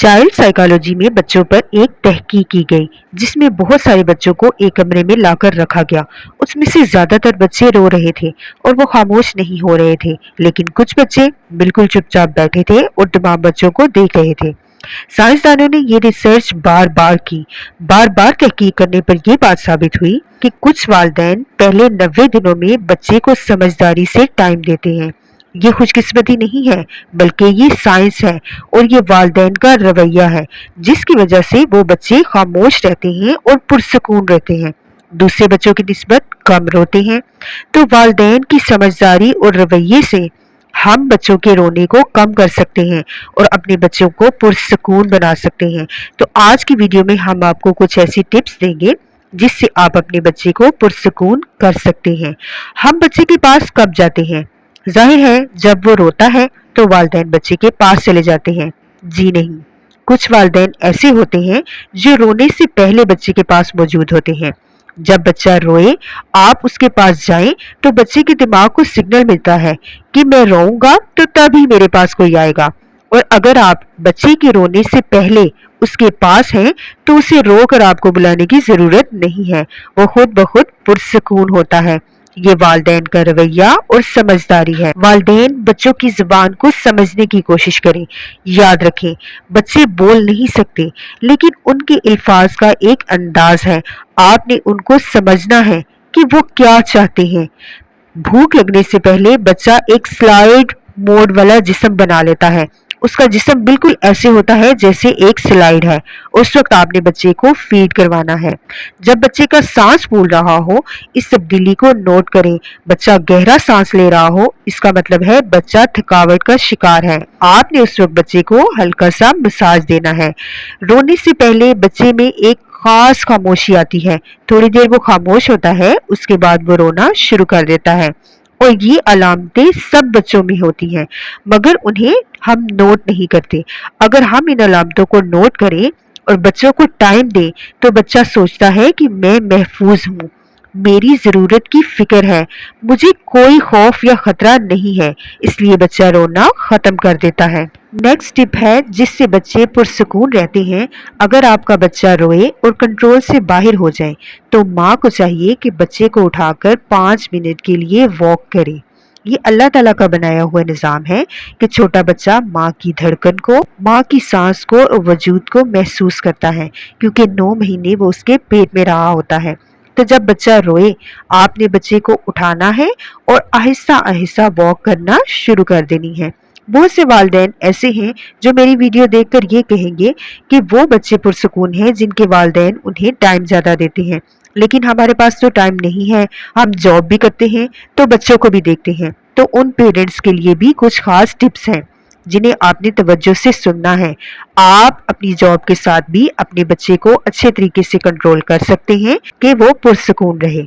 Child psychology में बच्चों पर एक तहकीक की गई जिसमें बहुत सारे बच्चों को एक कमरे में लाकर रखा गया। उसमें से ज्यादातर बच्चे रो रहे थे और वो खामोश नहीं हो रहे थे, लेकिन कुछ बच्चे बिल्कुल चुपचाप बैठे थे और तमाम बच्चों को देख रहे थे। साइंसदानों ने ये रिसर्च बार बार तहकीक करने पर यह बात साबित हुई कि कुछ वालिदैन पहले 90 दिनों में बच्चे को समझदारी से टाइम देते हैं। ये खुशकिस्मती नहीं है, बल्कि ये साइंस है और ये वालिदैन का रवैया है जिसकी वजह से वो बच्चे खामोश रहते हैं और पुरसकून रहते हैं, दूसरे बच्चों की निस्बत कम रोते हैं। तो वालिदैन की समझदारी और रवैये से हम बच्चों के रोने को कम कर सकते हैं और अपने बच्चों को पुरसकून बना सकते हैं। तो आज की वीडियो में हम आपको कुछ ऐसी टिप्स देंगे जिससे आप अपने बच्चे को पुरसकून कर सकते हैं। हम बच्चे के पास कब जाते हैं? जाहिर है जब वो रोता है तो वालिदैन बच्चे के पास चले जाते हैं। जी नहीं, कुछ वालिदैन ऐसे होते हैं जो रोने से पहले बच्चे के पास मौजूद होते हैं। जब बच्चा रोए आप उसके पास जाएं तो बच्चे के दिमाग को सिग्नल मिलता है कि मैं रोऊंगा तो तभी मेरे पास कोई आएगा। और अगर आप बच्चे के रोने से पहले उसके पास हैं तो उसे रोकर आपको बुलाने की जरूरत नहीं है, वो खुद ब खुद पुरसकून होता है। ये वालिदैन का रवैया और समझदारी है। वालिदैन बच्चों की जुबान को समझने की कोशिश करें। याद रखें, बच्चे बोल नहीं सकते, लेकिन उनके अल्फाज का एक अंदाज है। आपने उनको समझना है कि वो क्या चाहते हैं। भूख लगने से पहले बच्चा एक स्लाइड मोड वाला जिस्म बना लेता है। उसका जिस्म बिल्कुल ऐसे होता है जैसे एक स्लाइड है। उस वक्त आपने बच्चे को फीड करवाना है। जब बच्चे का सांस फूल रहा हो, इस तब्दीली को नोट करें। बच्चा गहरा सांस ले रहा हो, इसका मतलब है बच्चा थकावट का शिकार है। आपने उस वक्त बच्चे को हल्का सा मसाज देना है। रोने से पहले बच्चे में एक खास खामोशी आती है। थोड़ी देर वो खामोश होता है, उसके बाद वो रोना शुरू कर देता है। और ये अलामतें सब बच्चों में होती हैं, मगर उन्हें हम नोट नहीं करते। अगर हम इन अलामतों को नोट करें और बच्चों को टाइम दें तो बच्चा सोचता है कि मैं महफूज हूँ, मेरी जरूरत की फिक्र है, मुझे कोई खौफ या खतरा नहीं है, इसलिए बच्चा रोना खत्म कर देता है। नेक्स्ट टिप है जिससे बच्चे पुरसकून रहते हैं। अगर आपका बच्चा रोए और कंट्रोल से बाहर हो जाए तो माँ को चाहिए कि बच्चे को उठाकर 5 मिनट के लिए वॉक करे। ये अल्लाह ताला का बनाया हुआ निज़ाम है कि छोटा बच्चा माँ की धड़कन को, माँ की सांस को और वजूद को महसूस करता है, क्योंकि 9 महीने वो उसके पेट में रहा होता है। तो जब बच्चा रोए आपने बच्चे को उठाना है और आहिस्ता आहिस्ता वॉक करना शुरू कर देनी है। बहुत से वालिदैन ऐसे हैं जो मेरी वीडियो देखकर ये कहेंगे कि वो बच्चे पुरसकून हैं जिनके वालिदैन उन्हें टाइम ज्यादा देते हैं, लेकिन हमारे पास तो टाइम नहीं है, हम जॉब भी करते हैं तो बच्चों को भी देखते हैं। तो उन पेरेंट्स के लिए भी कुछ खास टिप्स हैं जिन्हें आपने तवज्जो से सुनना है। आप अपनी जॉब के साथ भी अपने बच्चे को अच्छे तरीके से कंट्रोल कर सकते हैं कि वो पुरसकून रहे।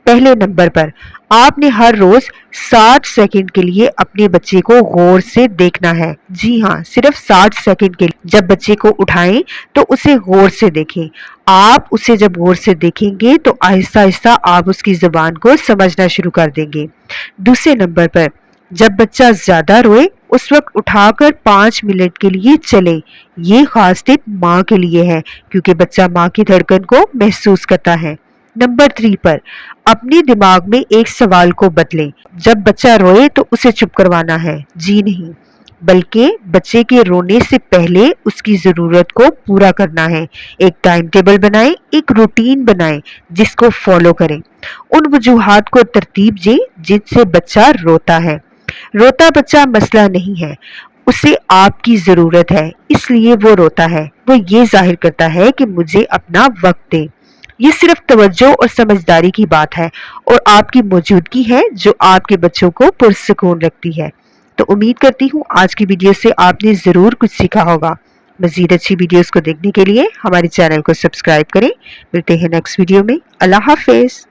पहले नंबर पर आपने हर रोज 60 सेकंड के लिए अपने बच्चे को गौर से देखना है। जी हाँ, सिर्फ 60 सेकंड के लिए। जब बच्चे को उठाएं तो उसे गौर से देखें। आप उसे जब गौर से देखेंगे तो आहिस्ता आहिस्ता आप उसकी जुबान को समझना शुरू कर देंगे। दूसरे नंबर पर जब बच्चा ज्यादा रोए उस वक्त उठाकर 5 मिनट के लिए चले। ये खास टिप माँ के लिए है क्योंकि बच्चा माँ की धड़कन को महसूस करता है। नंबर 3 पर अपने दिमाग में एक सवाल को बदलें। जब बच्चा रोए तो उसे चुप करवाना है, जी नहीं, बल्कि बच्चे के रोने से पहले उसकी जरूरत को पूरा करना है। एक टाइम टेबल बनाएं, एक रूटीन बनाएं जिसको फॉलो करें। उन वजूहात को तरतीब दें जिनसे बच्चा रोता है। रोता बच्चा मसला नहीं है, उसे आपकी जरूरत है, इसलिए वो रोता है। वो ये जाहिर करता है कि मुझे अपना वक्त दे। ये सिर्फ तवज्जो और समझदारी की बात है और आपकी मौजूदगी है जो आपके बच्चों को पुरसकून रखती है। तो उम्मीद करती हूँ आज की वीडियो से आपने जरूर कुछ सीखा होगा। मजीद अच्छी वीडियोस को देखने के लिए हमारे चैनल को सब्सक्राइब करें। मिलते हैं नेक्स्ट वीडियो में। अल्लाह हाफिज।